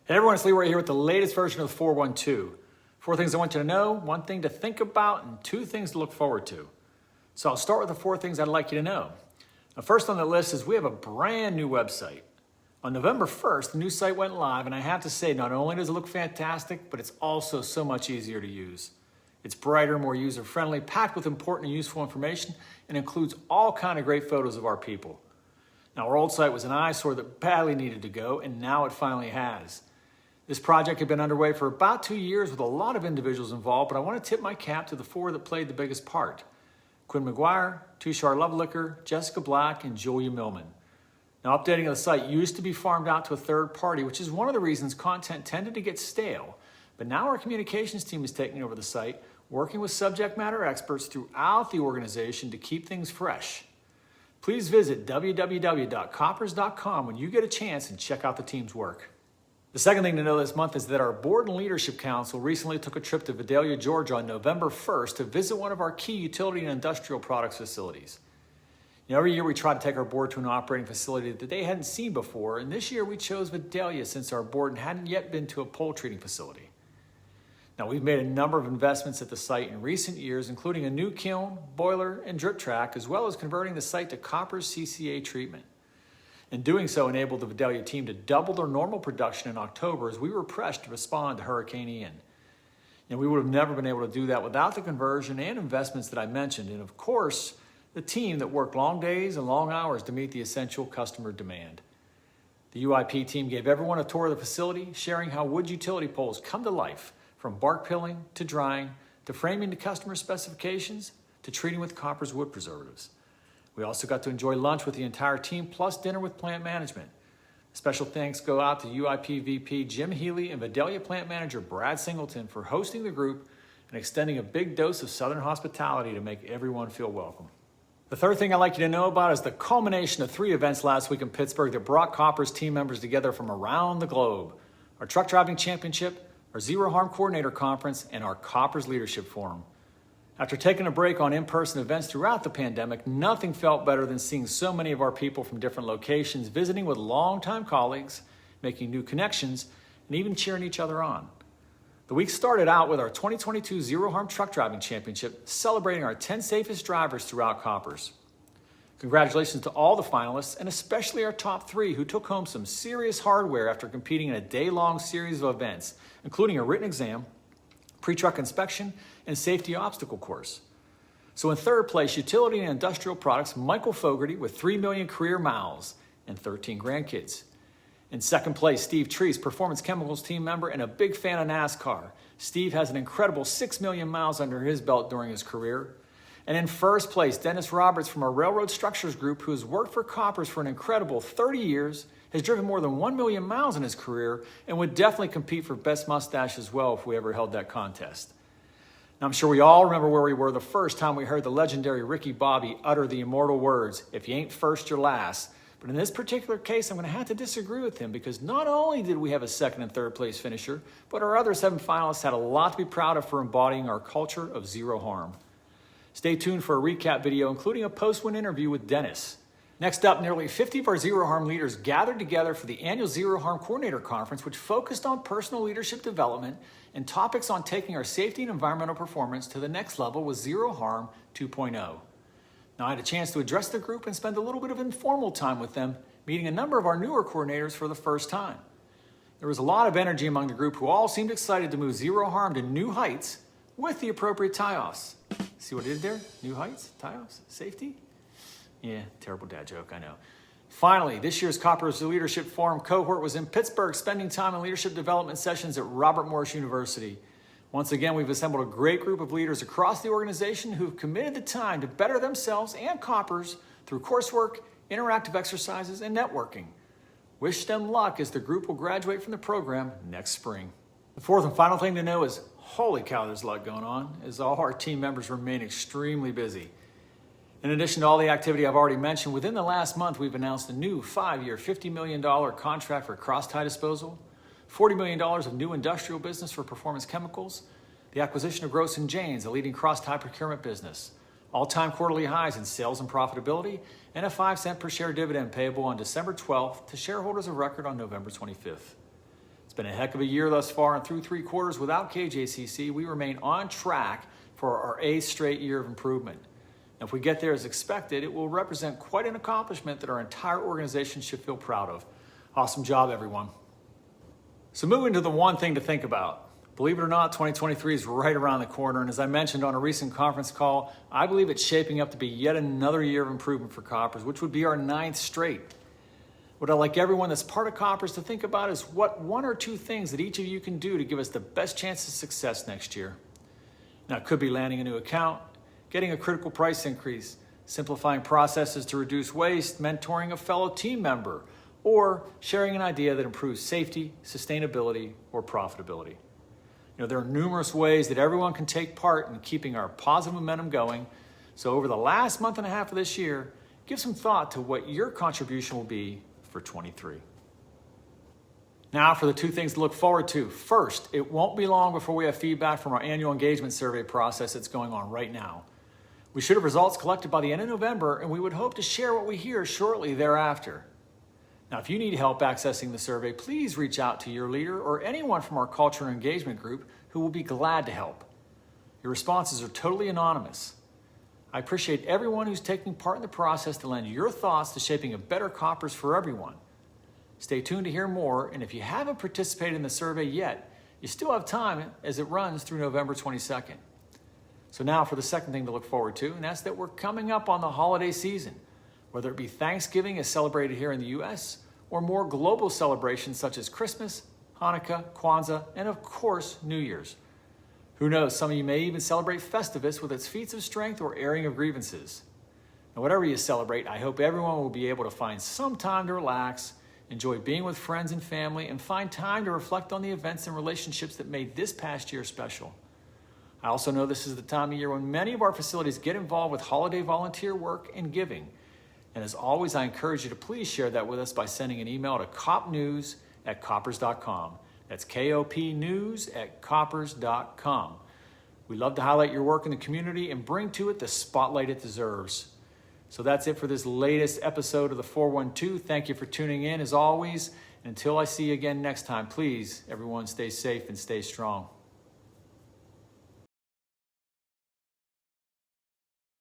Hey everyone, it's Leroy here with the latest version of the 412. 4 things I want you to know, 1 thing to think about, and 2 things to look forward to. So I'll start with the 4 things I'd like you to know. Now, first on the list is we have a brand new website. On November 1st, the new site went live, and I have to say, not only does it look fantastic, but it's also so much easier to use. It's brighter, more user-friendly, packed with important and useful information, and includes all kinds of great photos of our people. Now, our old site was an eyesore that badly needed to go, and now it finally has. This project had been underway for about 2 years with a lot of individuals involved, but I want to tip my cap to the 4 that played the biggest part. Quinn McGuire, Tushar Lovelicker, Jessica Black, and Julia Millman. Now, updating of the site used to be farmed out to a third party, which is one of the reasons content tended to get stale. But now our communications team is taking over the site, working with subject matter experts throughout the organization to keep things fresh. Please visit www.koppers.com when you get a chance and check out the team's work. The second thing to know this month is that our Board and Leadership Council recently took a trip to Vidalia, Georgia on November 1st to visit one of our key utility and industrial products facilities. Every year we try to take our board to an operating facility that they hadn't seen before, and this year we chose Vidalia since our board hadn't yet been to a pole treating facility. Now, we've made a number of investments at the site in recent years, including a new kiln, boiler, and drip track, as well as converting the site to Koppers CCA treatment. And doing so enabled the Vidalia team to double their normal production in October as we were pressed to respond to Hurricane Ian. And we would have never been able to do that without the conversion and investments that I mentioned, and of course, the team that worked long days and long hours to meet the essential customer demand. The UIP team gave everyone a tour of the facility, sharing how wood utility poles come to life, from bark peeling to drying, to framing to customer specifications, to treating with Koppers wood preservatives. We also got to enjoy lunch with the entire team, plus dinner with plant management. Special thanks go out to UIP VP Jim Healy and Vidalia plant manager Brad Singleton for hosting the group and extending a big dose of Southern hospitality to make everyone feel welcome. The third thing I'd like you to know about is the culmination of 3 events last week in Pittsburgh that brought Koppers team members together from around the globe. Our Truck Driving Championship, our Zero Harm Coordinator Conference, and our Koppers Leadership Forum. After taking a break on in-person events throughout the pandemic, nothing felt better than seeing so many of our people from different locations visiting with longtime colleagues, making new connections, and even cheering each other on. The week started out with our 2022 Zero Harm Truck Driving Championship, celebrating our 10 safest drivers throughout Koppers. Congratulations to all the finalists, and especially our top 3 who took home some serious hardware after competing in a day-long series of events, including a written exam, pre-truck inspection, and safety obstacle course. So in third place, utility and industrial products, Michael Fogarty with 3 million career miles and 13 grandkids. In second place, Steve Treese, Performance Chemicals team member and a big fan of NASCAR. Steve has an incredible 6 million miles under his belt during his career. And in first place, Dennis Roberts from our Railroad Structures Group, who has worked for Koppers for an incredible 30 years, has driven more than 1 million miles in his career, and would definitely compete for Best Mustache as well if we ever held that contest. Now, I'm sure we all remember where we were the first time we heard the legendary Ricky Bobby utter the immortal words, "If you ain't first, you're last." But in this particular case, I'm going to have to disagree with him, because not only did we have a second and third place finisher, but our other 7 finalists had a lot to be proud of for embodying our culture of zero harm. Stay tuned for a recap video, including a post-win interview with Dennis. Next up, nearly 50 of our Zero Harm leaders gathered together for the annual Zero Harm Coordinator Conference, which focused on personal leadership development and topics on taking our safety and environmental performance to the next level with Zero Harm 2.0. Now, I had a chance to address the group and spend a little bit of informal time with them, meeting a number of our newer coordinators for the first time. There was a lot of energy among the group, who all seemed excited to move Zero Harm to new heights with the appropriate tie-offs. See what I did there? New heights, tie-offs, safety? Yeah, terrible dad joke, I know. Finally, this year's Koppers Leadership Forum cohort was in Pittsburgh, spending time in leadership development sessions at Robert Morris University. Once again, we've assembled a great group of leaders across the organization who've committed the time to better themselves and Koppers through coursework, interactive exercises, and networking. Wish them luck as the group will graduate from the program next spring. The fourth and final thing to know is, holy cow, there's a lot going on, as all our team members remain extremely busy. In addition to all the activity I've already mentioned, within the last month, we've announced a new 5-year, $50 million contract for cross-tie disposal, $40 million of new industrial business for Performance Chemicals, the acquisition of Gross & Janes, a leading cross-tie procurement business, all-time quarterly highs in sales and profitability, and a 5-cent per share dividend payable on December 12th to shareholders of record on November 25th. It's been a heck of a year thus far, and through 3 quarters without KJCC, we remain on track for our 8th straight year of improvement. Now, if we get there as expected, it will represent quite an accomplishment that our entire organization should feel proud of. Awesome job, everyone. So moving to the one thing to think about. Believe it or not, 2023 is right around the corner, and as I mentioned on a recent conference call, I believe it's shaping up to be yet another year of improvement for Koppers, which would be our 9th straight. What I'd like everyone that's part of Koppers to think about is what 1 or 2 things that each of you can do to give us the best chance of success next year. Now, it could be landing a new account, getting a critical price increase, simplifying processes to reduce waste, mentoring a fellow team member, or sharing an idea that improves safety, sustainability, or profitability. There are numerous ways that everyone can take part in keeping our positive momentum going. So over the last month and a half of this year, give some thought to what your contribution will be for 23. Now for the 2 things to look forward to. First, it won't be long before we have feedback from our annual engagement survey process that's going on right now. We should have results collected by the end of November, and we would hope to share what we hear shortly thereafter. Now, if you need help accessing the survey, please reach out to your leader or anyone from our culture and engagement group who will be glad to help. Your responses are totally anonymous. I appreciate everyone who's taking part in the process to lend your thoughts to shaping a better Koppers for everyone. Stay tuned to hear more, and if you haven't participated in the survey yet, you still have time as it runs through November 22nd. So now for the second thing to look forward to, and that's that we're coming up on the holiday season, whether it be Thanksgiving as celebrated here in the U.S., or more global celebrations such as Christmas, Hanukkah, Kwanzaa, and of course, New Year's. Who knows, some of you may even celebrate Festivus with its feats of strength or airing of grievances. Now, whatever you celebrate, I hope everyone will be able to find some time to relax, enjoy being with friends and family, and find time to reflect on the events and relationships that made this past year special. I also know this is the time of year when many of our facilities get involved with holiday volunteer work and giving. And as always, I encourage you to please share that with us by sending an email to kopnews@koppers.com. That's KOPnews@koppers.com. We love to highlight your work in the community and bring to it the spotlight it deserves. So that's it for this latest episode of the 412. Thank you for tuning in as always. And until I see you again next time, please, everyone, stay safe and stay strong.